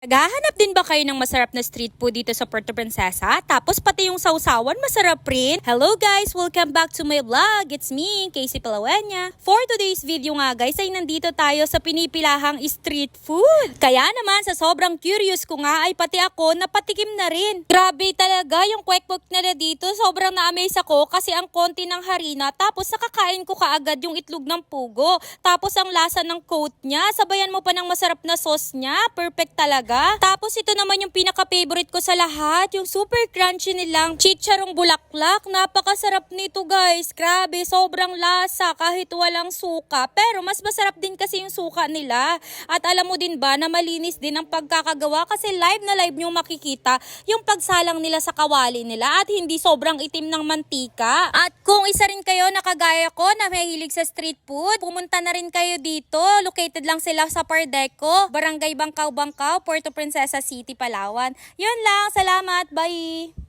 Naghahanap din ba kayo ng masarap na street food dito sa Puerto Princesa? Tapos pati yung sausawan masarap rin? Hello guys! Welcome back to my vlog! It's me, Casey Palawenya. For today's video nga guys ay nandito tayo sa pinipilahang street food. Kaya naman sa sobrang curious ko nga ay pati ako napatikim na rin. Grabe talaga yung kwek-kwek nila dito. Sobrang na-amaze ako kasi ang konti ng harina tapos nakakain ko kaagad yung itlog ng pugo. Tapos ang lasa ng coat niya, sabayan mo pa ng masarap na sauce niya. Perfect talaga. Tapos ito naman yung pinaka-favorite ko sa lahat, yung super crunchy nilang chicharong bulaklak. Napakasarap nito guys. Grabe, sobrang lasa kahit walang suka. Pero mas masarap din kasi yung suka nila. At alam mo din ba na malinis din ang pagkakagawa kasi live na live nyo makikita yung pagsalang nila sa kawali nila at hindi sobrang itim ng mantika. At kung isa rin kayo na kagaya ko na mahilig sa street food, pumunta na rin kayo dito. Located lang sila sa Pardeco, Barangay Bangkaw-Bangkaw, Puerto Princesa City, Palawan. Yun lang, salamat, bye!